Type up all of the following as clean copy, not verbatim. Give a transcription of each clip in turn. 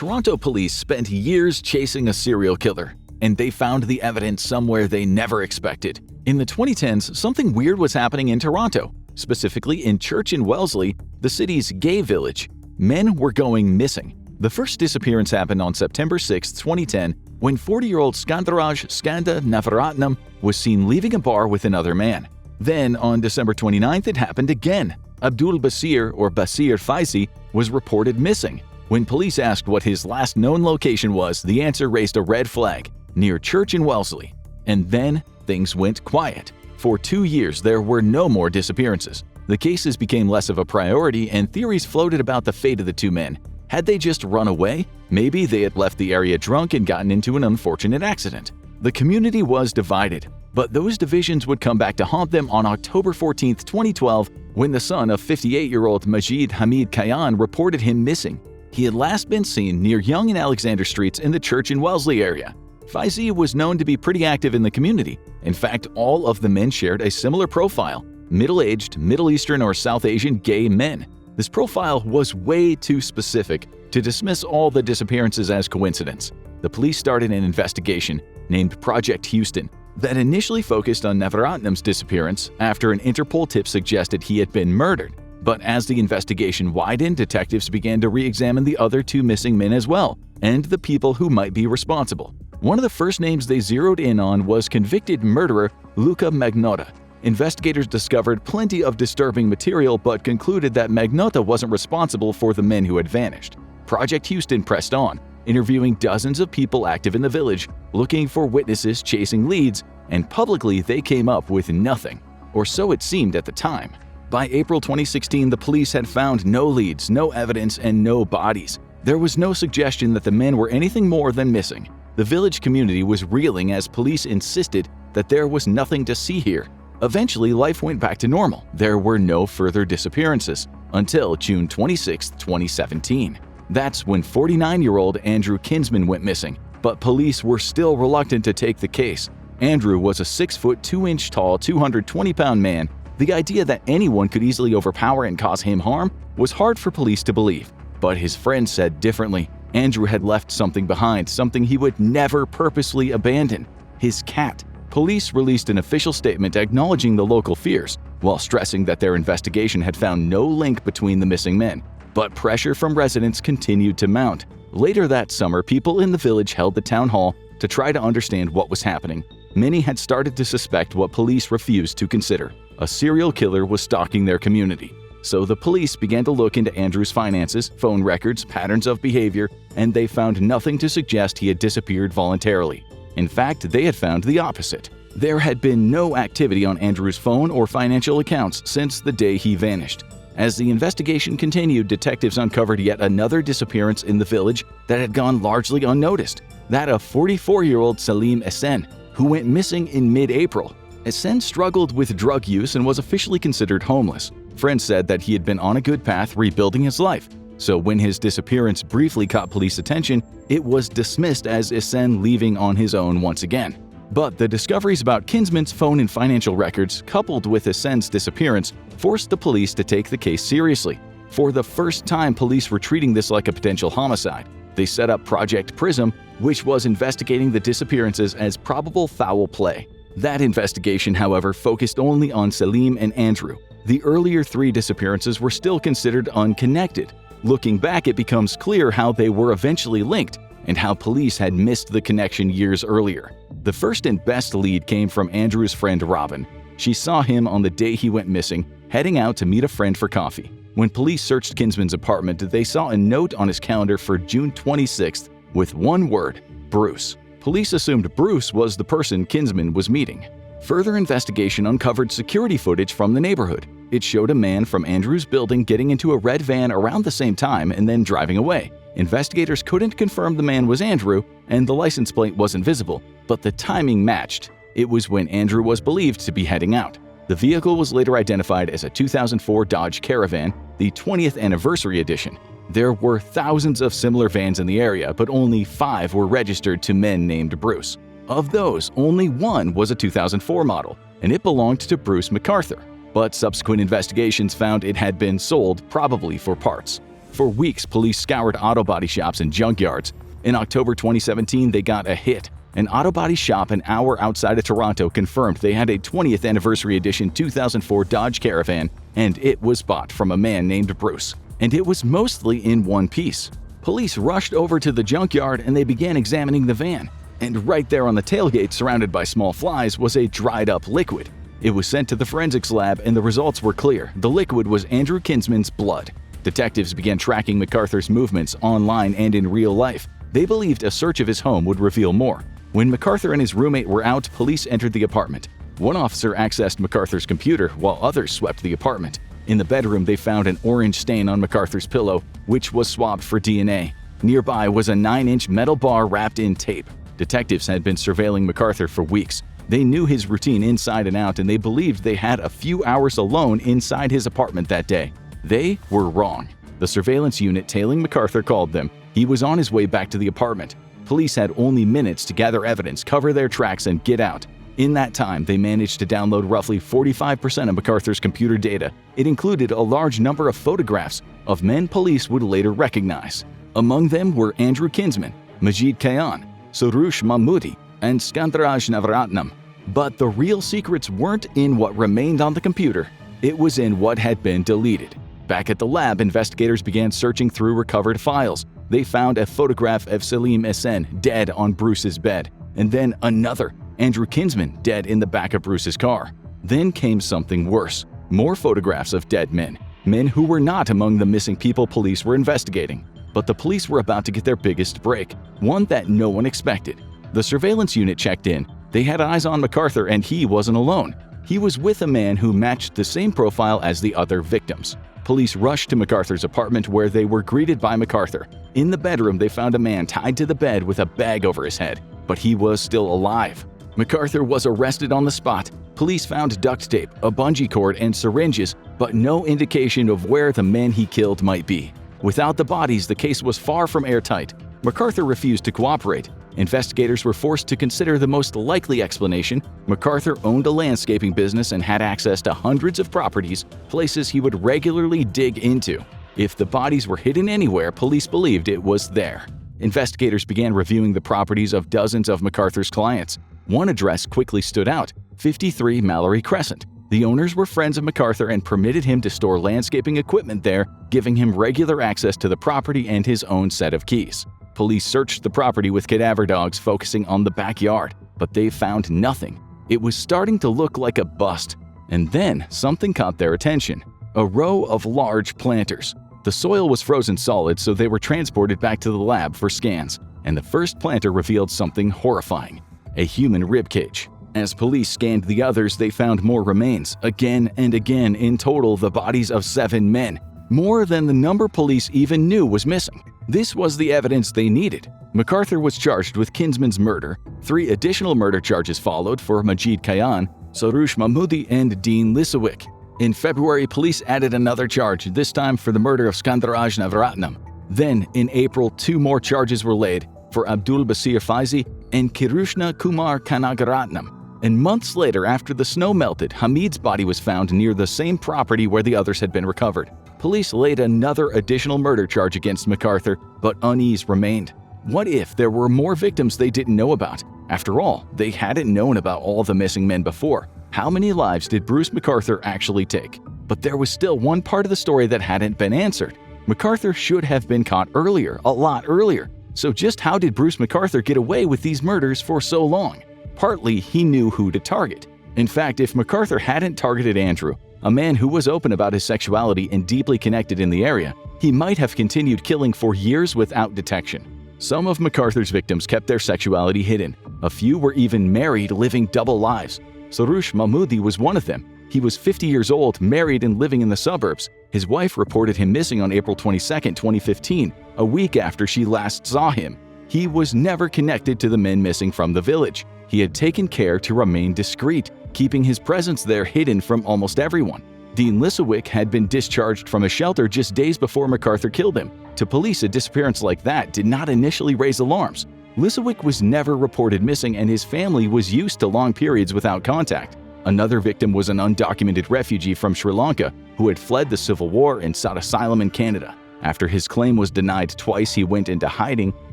Toronto police spent years chasing a serial killer, and they found the evidence somewhere they never expected. In the 2010s, something weird was happening in Toronto, specifically in Church in Wellesley, the city's gay village. Men were going missing. The first disappearance happened on September 6, 2010, when 40-year-old Skandaraj Skanda Navaratnam was seen leaving a bar with another man. Then, on December 29th, it happened again. Abdul Basir, or Basir Faizi, was reported missing. When police asked what his last known location was, the answer raised a red flag, near Church in Wellesley. And then, things went quiet. For 2 years, there were no more disappearances. The cases became less of a priority, and theories floated about the fate of the two men. Had they just run away? Maybe they had left the area drunk and gotten into an unfortunate accident. The community was divided, but those divisions would come back to haunt them on October 14, 2012, when the son of 58-year-old Majid Hamid Kayan reported him missing. He had last been seen near Yonge and Alexander Streets in the Church in Wellesley area. Faizi was known to be pretty active in the community. In fact, all of the men shared a similar profile: middle-aged, Middle Eastern or South Asian gay men. This profile was way too specific to dismiss all the disappearances as coincidence. The police started an investigation named Project Houston that initially focused on Navaratnam's disappearance after an Interpol tip suggested he had been murdered. But as the investigation widened, detectives began to re-examine the other two missing men as well, and the people who might be responsible. One of the first names they zeroed in on was convicted murderer Luca Magnotta. Investigators discovered plenty of disturbing material but concluded that Magnotta wasn't responsible for the men who had vanished. Project Houston pressed on, interviewing dozens of people active in the village, looking for witnesses, chasing leads, and publicly they came up with nothing. Or so it seemed at the time. By April 2016, the police had found no leads, no evidence, and no bodies. There was no suggestion that the men were anything more than missing. The village community was reeling as police insisted that there was nothing to see here. Eventually, life went back to normal. There were no further disappearances until June 26, 2017. That's when 49-year-old Andrew Kinsman went missing, but police were still reluctant to take the case. Andrew was a 6-foot 2-inch tall, 220-pound man. The idea that anyone could easily overpower and cause him harm was hard for police to believe. But his friends said differently. Andrew had left something behind, something he would never purposely abandon: his cat. Police released an official statement acknowledging the local fears, while stressing that their investigation had found no link between the missing men. But pressure from residents continued to mount. Later that summer, people in the village held the town hall to try to understand what was happening. Many had started to suspect what police refused to consider: a serial killer was stalking their community. So the police began to look into Andrew's finances, phone records, patterns of behavior, and they found nothing to suggest he had disappeared voluntarily. In fact, they had found the opposite. There had been no activity on Andrew's phone or financial accounts since the day he vanished. As the investigation continued, detectives uncovered yet another disappearance in the village that had gone largely unnoticed: that of 44-year-old Salim Esen, who went missing in mid-April. Esen struggled with drug use and was officially considered homeless. Friends said that he had been on a good path rebuilding his life. So when his disappearance briefly caught police attention, it was dismissed as Esen leaving on his own once again. But the discoveries about Kinsman's phone and financial records, coupled with Esen's disappearance, forced the police to take the case seriously. For the first time, police were treating this like a potential homicide. They set up Project Prism, which was investigating the disappearances as probable foul play. That investigation, however, focused only on Salim and Andrew. The earlier 3 disappearances were still considered unconnected. Looking back, it becomes clear how they were eventually linked and how police had missed the connection years earlier. The first and best lead came from Andrew's friend Robin. She saw him on the day he went missing, heading out to meet a friend for coffee. When police searched Kinsman's apartment, they saw a note on his calendar for June 26th with one word: Bruce. Police assumed Bruce was the person Kinsman was meeting. Further investigation uncovered security footage from the neighborhood. It showed a man from Andrew's building getting into a red van around the same time and then driving away. Investigators couldn't confirm the man was Andrew, and the license plate wasn't visible, but the timing matched. It was when Andrew was believed to be heading out. The vehicle was later identified as a 2004 Dodge Caravan, the 20th anniversary edition. There were thousands of similar vans in the area, but only 5 were registered to men named Bruce. Of those, only one was a 2004 model, and it belonged to Bruce MacArthur. But subsequent investigations found it had been sold, probably for parts. For weeks, police scoured auto body shops and junkyards. In October 2017, they got a hit. An auto body shop an hour outside of Toronto confirmed they had a 20th anniversary edition 2004 Dodge Caravan, and it was bought from a man named Bruce. And it was mostly in one piece. Police rushed over to the junkyard and they began examining the van. And right there on the tailgate, surrounded by small flies, was a dried-up liquid. It was sent to the forensics lab and the results were clear. The liquid was Andrew Kinsman's blood. Detectives began tracking MacArthur's movements online and in real life. They believed a search of his home would reveal more. When MacArthur and his roommate were out, police entered the apartment. One officer accessed MacArthur's computer while others swept the apartment. In the bedroom, they found an orange stain on MacArthur's pillow, which was swabbed for DNA. Nearby was a 9-inch metal bar wrapped in tape. Detectives had been surveilling MacArthur for weeks. They knew his routine inside and out, and they believed they had a few hours alone inside his apartment that day. They were wrong. The surveillance unit tailing MacArthur called them. He was on his way back to the apartment. Police had only minutes to gather evidence, cover their tracks, and get out. In that time, they managed to download roughly 45% of MacArthur's computer data. It included a large number of photographs of men police would later recognize. Among them were Andrew Kinsman, Majid Kayan, Soroush Mahmoudi, and Skandaraj Navaratnam. But the real secrets weren't in what remained on the computer. It was in what had been deleted. Back at the lab, investigators began searching through recovered files. They found a photograph of Selim Esen dead on Bruce's bed, and then another, Andrew Kinsman, dead in the back of Bruce's car. Then came something worse. More photographs of dead men. Men who were not among the missing people police were investigating. But the police were about to get their biggest break, one that no one expected. The surveillance unit checked in. They had eyes on MacArthur, and he wasn't alone. He was with a man who matched the same profile as the other victims. Police rushed to MacArthur's apartment, where they were greeted by MacArthur. In the bedroom, they found a man tied to the bed with a bag over his head, but he was still alive. MacArthur was arrested on the spot. Police found duct tape, a bungee cord, and syringes, but no indication of where the men he killed might be. Without the bodies, the case was far from airtight. MacArthur refused to cooperate. Investigators were forced to consider the most likely explanation. MacArthur owned a landscaping business and had access to hundreds of properties, places he would regularly dig into. If the bodies were hidden anywhere, police believed it was there. Investigators began reviewing the properties of dozens of MacArthur's clients. One address quickly stood out: 53 Mallory Crescent. The owners were friends of MacArthur and permitted him to store landscaping equipment there, giving him regular access to the property and his own set of keys. Police searched the property with cadaver dogs, focusing on the backyard, but they found nothing. It was starting to look like a bust. And then something caught their attention: a row of large planters. The soil was frozen solid, so they were transported back to the lab for scans. And the first planter revealed something horrifying: a human ribcage. As police scanned the others, they found more remains. Again and again, in total, the bodies of 7 men. More than the number police even knew was missing. This was the evidence they needed. MacArthur was charged with Kinsman's murder. 3 additional murder charges followed for Majid Kayan, Soroush Mahmoudi, and Dean Lisowick. In February, police added another charge, this time for the murder of Skandaraj Navaratnam. Then, in April, 2 more charges were laid for Abdul Basir Faizi and Kirushna Kumar Kanagaratnam. And months later, after the snow melted, Hamid's body was found near the same property where the others had been recovered. Police laid another additional murder charge against MacArthur, but unease remained. What if there were more victims they didn't know about? After all, they hadn't known about all the missing men before. How many lives did Bruce MacArthur actually take? But there was still one part of the story that hadn't been answered. MacArthur should have been caught earlier, a lot earlier. So just how did Bruce MacArthur get away with these murders for so long? Partly, he knew who to target. In fact, if MacArthur hadn't targeted Andrew, a man who was open about his sexuality and deeply connected in the area, he might have continued killing for years without detection. Some of MacArthur's victims kept their sexuality hidden. A few were even married, living double lives. Soroush Mahmoudi was one of them. He was 50 years old, married, and living in the suburbs. His wife reported him missing on April 22, 2015, a week after she last saw him. He was never connected to the men missing from the village. He had taken care to remain discreet, keeping his presence there hidden from almost everyone. Dean Lisowick had been discharged from a shelter just days before MacArthur killed him. To police, a disappearance like that did not initially raise alarms. Lisowick was never reported missing, and his family was used to long periods without contact. Another victim was an undocumented refugee from Sri Lanka who had fled the civil war and sought asylum in Canada. After his claim was denied twice, he went into hiding,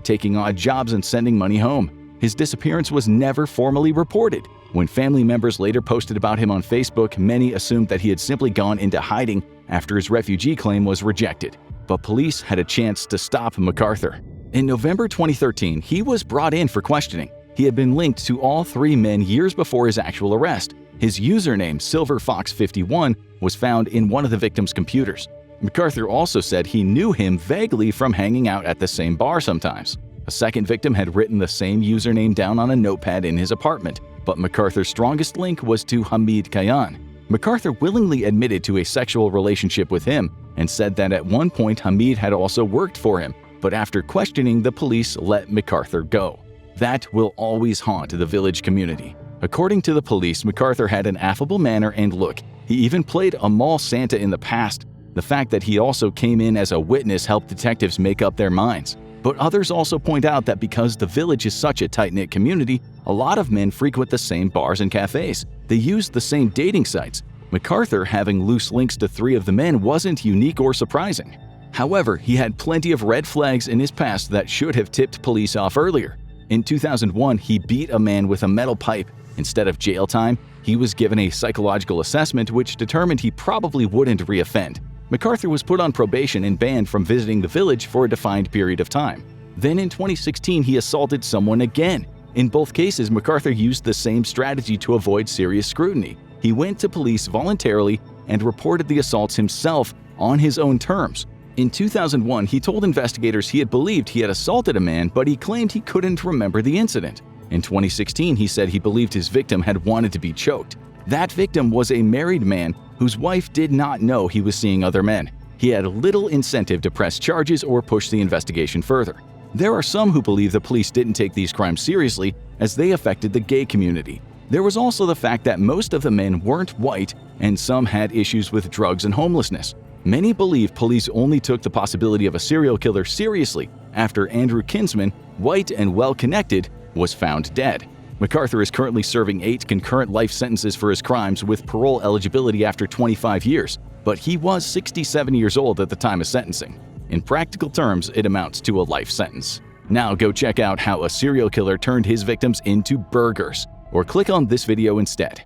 taking odd jobs and sending money home. His disappearance was never formally reported. When family members later posted about him on Facebook, many assumed that he had simply gone into hiding after his refugee claim was rejected. But police had a chance to stop MacArthur. In November 2013, he was brought in for questioning. He had been linked to all three men years before his actual arrest. His username, SilverFox51, was found in one of the victims' computers. MacArthur also said he knew him vaguely from hanging out at the same bar sometimes. A second victim had written the same username down on a notepad in his apartment, but MacArthur's strongest link was to Hamid Kayan. MacArthur willingly admitted to a sexual relationship with him and said that at one point Hamid had also worked for him, but after questioning, the police let MacArthur go. That will always haunt the village community. According to the police, MacArthur had an affable manner and look. He even played a mall Santa in the past. The fact that he also came in as a witness helped detectives make up their minds. But others also point out that because the village is such a tight-knit community, a lot of men frequent the same bars and cafes. They use the same dating sites. MacArthur having loose links to three of the men wasn't unique or surprising. However, he had plenty of red flags in his past that should have tipped police off earlier. In 2001, he beat a man with a metal pipe. Instead of jail time, he was given a psychological assessment which determined he probably wouldn't reoffend. MacArthur was put on probation and banned from visiting the village for a defined period of time. Then in 2016, he assaulted someone again. In both cases, MacArthur used the same strategy to avoid serious scrutiny. He went to police voluntarily and reported the assaults himself on his own terms. In 2001, he told investigators he had believed he had assaulted a man, but he claimed he couldn't remember the incident. In 2016, he said he believed his victim had wanted to be choked. That victim was a married man whose wife did not know he was seeing other men. He had little incentive to press charges or push the investigation further. There are some who believe the police didn't take these crimes seriously as they affected the gay community. There was also the fact that most of the men weren't white and some had issues with drugs and homelessness. Many believe police only took the possibility of a serial killer seriously after Andrew Kinsman, white and well-connected, was found dead. MacArthur is currently serving 8 concurrent life sentences for his crimes with parole eligibility after 25 years, but he was 67 years old at the time of sentencing. In practical terms, it amounts to a life sentence. Now go check out how a serial killer turned his victims into burgers, or click on this video instead.